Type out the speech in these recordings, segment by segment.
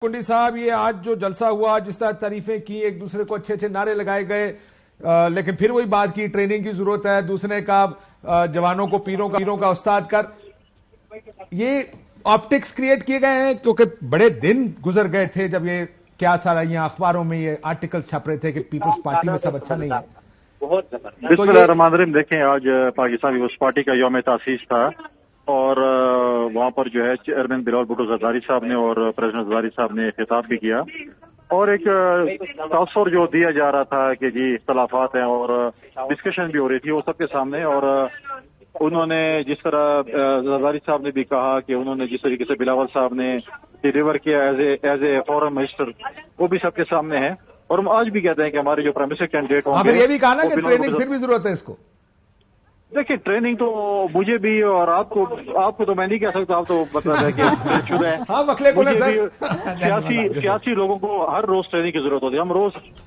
کنڈی صاحب، یہ آج جو جلسہ ہوا، جس طرح تعریفیں کی، ایک دوسرے کو اچھے اچھے نعرے لگائے گئے، لیکن پھر وہی بات کی ٹریننگ کی ضرورت ہے، دوسرے کا جوانوں کو پیروں کا استاد کر، یہ آپٹکس کریٹ کیے گئے ہیں کیونکہ بڑے دن گزر گئے تھے جب یہ کیا سارا یہ اخباروں میں یہ آرٹیکل چھپ رہے تھے کہ پیپلز پارٹی میں سب اچھا نہیں ہے. بسم اللہ الرحمن الرحیم. دیکھیں، آج پاکستان پیپلز پارٹی کا یوم تاسیس تھا اور وہاں پر جو ہے چیئرمین بلاول بھٹو زرداری صاحب نے اور پریزیڈنٹ زرداری صاحب نے خطاب بھی کیا اور ایک تاثر جو دیا جا رہا تھا کہ جی اختلافات ہیں اور ڈسکشن بھی ہو رہی تھی وہ سب کے سامنے. اور انہوں نے جس طرح زرداری صاحب نے بھی کہا کہ انہوں نے جس طریقے سے بلاول صاحب نے ڈیلیور کیا ایز اے فورن منسٹر، وہ بھی سب کے سامنے ہے. اور ہم آج بھی کہتے ہیں کہ ہمارے جو پرائم منسٹر کینڈیڈیٹ ہوں گے، یہ بھی کہا نا کہ ٹریننگ پھر بھی ضرورت ہے اس کو. دیکھیے، ٹریننگ تو مجھے بھی اور آپ کو تو میں نہیں کہہ سکتا، آپ تو مطلب ہے کہ سیاسی لوگوں کو ہر روز ٹریننگ کی ضرورت ہوتی ہے. ہم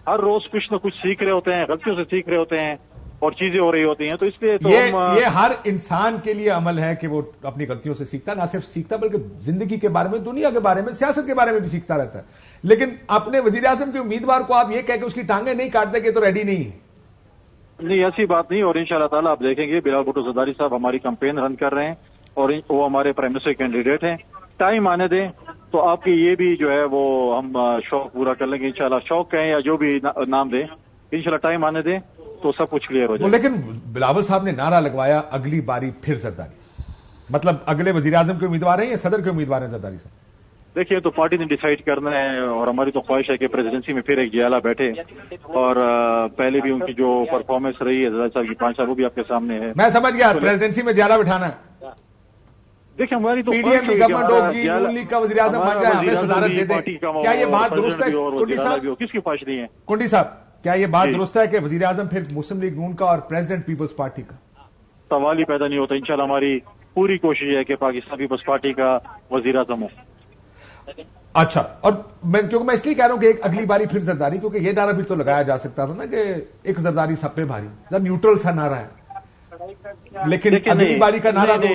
ہر روز کچھ نہ کچھ سیکھ رہے ہوتے ہیں، غلطیوں سے سیکھ رہے ہوتے ہیں اور چیزیں ہو رہی ہوتی ہیں. تو اس لیے تو یہ ہر انسان کے لیے عمل ہے کہ وہ اپنی غلطیوں سے سیکھتا، نہ صرف سیکھتا بلکہ زندگی کے بارے میں، دنیا کے بارے میں، سیاست کے بارے میں بھی سیکھتا رہتا ہے. لیکن اپنے وزیر اعظم کے امیدوار کو آپ یہ کہہ کہ اس کی ٹانگیں نہیں کاٹتے کہ تو ریڈی نہیں ہے. نہیں، ایسی بات نہیں. اور انشاءاللہ تعالیٰ آپ دیکھیں گے بلاول بھٹو زرداری صاحب ہماری کمپین رن کر رہے ہیں اور وہ ہمارے پرائم منسٹر کینڈیڈیٹ ہیں. ٹائم آنے دیں تو آپ کی یہ بھی جو ہے وہ ہم شوق پورا کر لیں گے انشاءاللہ. شوق کہیں یا جو بھی نام دیں، انشاءاللہ ٹائم آنے دیں تو سب کچھ کلیئر ہو جائے. لیکن بلاول صاحب نے نعرہ لگوایا اگلی باری پھر زرداری، مطلب اگلے وزیر اعظم کے امیدوار ہیں یا صدر کے امیدوار ہیں زرداری صاحب؟ دیکھیے، تو پارٹی نے ڈیسائیڈ کرنا ہے اور ہماری تو خواہش ہے کہ پریزیڈنسی میں پھر ایک جیالہ بیٹھے اور پہلے بھی ان کی جو پرفارمنس رہی ہے زرداری صاحب کی 5 سال وہ بھی آپ کے سامنے ہے. میں سمجھ گیا پریزیڈنسی میں جیالہ بٹھانا ہے. دیکھیں، ہماری تو پی ڈی ایم کی گورنمنٹ ہوگی، نون لیگ کا وزیر اعظم بن جائے، ہمیں صدارت دے دیں. کیا یہ بات درست ہے کنڈی صاحب؟ کس کی خواہش نہیں ہے کنڈی صاحب؟ کیا یہ بات درست ہے کہ وزیر اعظم پھر مسلم لیگ نون کا اور پریزیڈنٹ پیپلز پارٹی کا؟ سوال ہی پیدا نہیں ہوتا. انشاءاللہ ہماری پوری کوشش ہے کہ پاکستان پیپلز پارٹی کا وزیر اعظم ہو. اچھا، اور کیونکہ میں اس لیے کہہ رہا ہوں کہ ایک اگلی باری پھر زرداری، کیونکہ یہ نعرہ بھی تو لگایا جا سکتا تھا نا کہ ایک زرداری سب پہ بھاری، نیوٹرل سا نعرہ ہے، لیکن اگلی باری کا نعرہ تو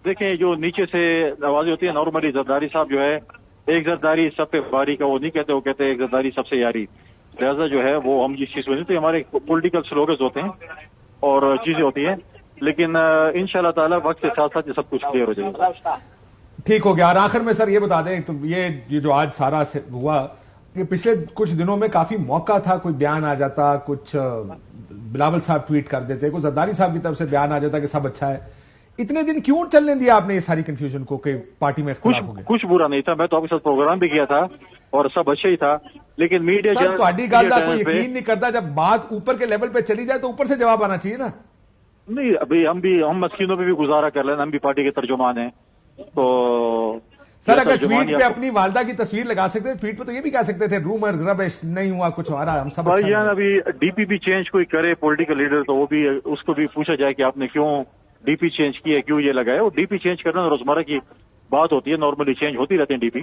دیکھیں جو نیچے سے آوازیں ہوتی ہیں. نارملی زرداری صاحب جو ہے ایک زرداری سب پہ بھاری کا وہ نہیں کہتے، وہ کہتے ہیں ایک زرداری سب سے یاری. لہٰذا جو ہے وہ ہم جس چیز کو نہیں، تو ہمارے پولیٹیکل سلوگنز ہوتے ہیں اور چیزیں ہوتی ہیں، لیکن انشاءاللہ تعالی وقت کے ساتھ ساتھ یہ سب کچھ کلیئر ہو جائے گا. ٹھیک ہو گیا. اور آخر میں سر یہ بتا دیں، تو یہ جو آج سارا ہوا کہ پچھلے کچھ دنوں میں کافی موقع تھا کوئی بیان آ جاتا، کچھ بلاول صاحب ٹویٹ کر دیتے، کوئی زرداری صاحب کی طرف سے بیان آ جاتا کہ سب اچھا ہے. اتنے دن کیوں چلنے دیا آپ نے یہ ساری کنفیوژن کو کہ پارٹی میں اختلاف ہو گیا؟ کچھ برا نہیں تھا، میں تو آپ کے ساتھ پروگرام بھی کیا تھا اور سب اچھا ہی تھا، لیکن میڈیا تھوڑی گل کا کوئی یقین نہیں کرتا. جب بات اوپر کے لیول پہ چلی جائے تو اوپر سے جواب آنا چاہیے نا. نہیں، ابھی ہم مسکینوں پہ بھی گزارا کر لینا، ہم بھی پارٹی کے ترجمان ہیں. تو سر اگر ٹویٹ پہ اپنی والدہ کی تصویر لگا سکتے تھے، ٹویٹ پہ تو یہ بھی کہہ سکتے تھے رومرز ربش نہیں ہوا کچھ ہو رہا، ہم سب ابھی ڈی پی بھی چینج کوئی کرے پولیٹیکل لیڈر تو وہ بھی اس کو بھی پوچھا جائے کہ آپ نے کیوں ڈی پی چینج کی ہے، کیوں یہ لگایا. وہ ڈی پی چینج کرنا روزمرہ کی بات ہوتی ہے، نارملی چینج ہوتی رہتی ہے ڈی پی.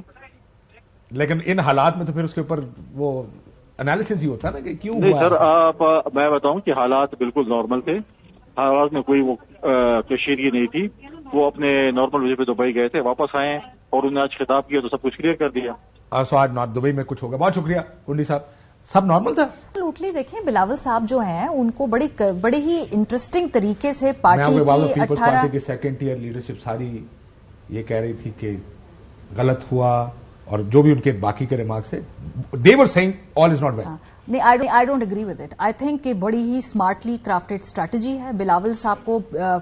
لیکن ان حالات میں تو پھر اس کے اوپر وہ انالیسس ہی ہوتا ہے نا کہ کیوں. نہیں سر، میں بتاؤں کہ حالات بالکل نارمل تھے، حالات میں کوئی وہ کشیدگی نہیں تھی. وہ اپنے نارمل وجہ پہ دبئی گئے تھے، واپس آئے اور انہوں نے آج خطاب کیا تو سب کچھ کلیئر کر دیا. سو آج دبئی میں کچھ ہوگا. بہت شکریہ کنڈی صاحب، سب نارمل تھا. لوٹلی دیکھیں بلاول صاحب جو ہیں ان کو بڑے ہی انٹرسٹنگ طریقے سے پارٹی کی 18 کی سیکنڈ ایئر لیڈرشپ ساری یہ کہہ رہی تھی کہ غلط ہوا، اور جو بھی ان کے باقی کے ریمارکس ہے they were saying all is not well. نہیں، I don't agree with it. I think کہ بڑی ہی اسمارٹلی کرافٹڈ اسٹریٹجی ہے. بلاول صاحب کو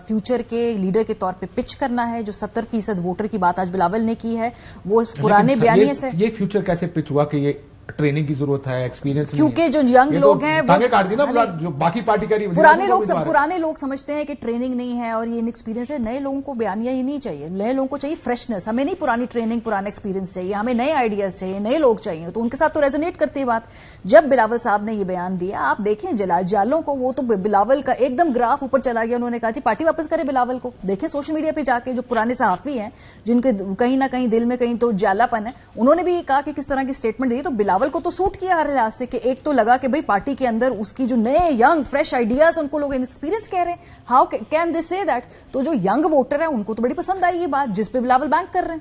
فیوچر کے لیڈر کے طور پہ پچ کرنا ہے. جو 70% ووٹر کی بات آج بلاول نے کی ہے وہ پرانے بیانیے سے. یہ فیوچر کیسے پچ ہوا کہ یہ ٹریننگ کی ضرورت ہے، ایکسپیرینس، کیونکہ جو ینگ لوگ ہیں کاٹ دی نا جو باقی پارٹی کا پرانے لوگ سمجھتے ہیں کہ ٹریننگ نہیں ہے اور یہ ان ایکسپیرینس ہے. نئے لوگوں کو بیانیہ ہی نہیں چاہیے، نئے لوگوں کو چاہیے فریشنس. ہمیں نہیں پرانی ٹریننگ پرانا ایکسپیرینس چاہیے، ہمیں نئے آئیڈیاز چاہیے، نئے لوگ چاہیے. تو ان کے ساتھ تو ریزونیٹ کرتی ہے بات. جب بلاول صاحب نے یہ بیان دیا، آپ دیکھیں جالوں کو، وہ تو بلاول کا ایک دم گراف اوپر چلا گیا. انہوں نے کہا جی پارٹی واپس کرے بلاول کو. دیکھیں سوشل میڈیا پہ جا کے جو پرانے صحافی ہیں جن کے کہیں نہ کہیں دل میں کہیں تو جالا پن ہے، انہوں نے بھی کہا کہ کس طرح کی اسٹیٹمنٹ دی. تو بلاول کو تو سوٹ کیا ہر لحاظ سے کہ ایک تو لگا کہ بھئی پارٹی کے اندر اس کی جو نئے ینگ فریش آئیڈیاز ان کو لوگ ایکسپیرینس کہہ رہے ہیں. ہاؤ کین دے سے دیٹ؟ تو جو ینگ ووٹر ہے ان کو تو بڑی پسند آئی یہ بات جس پہ بلاول بینک کر رہے ہیں.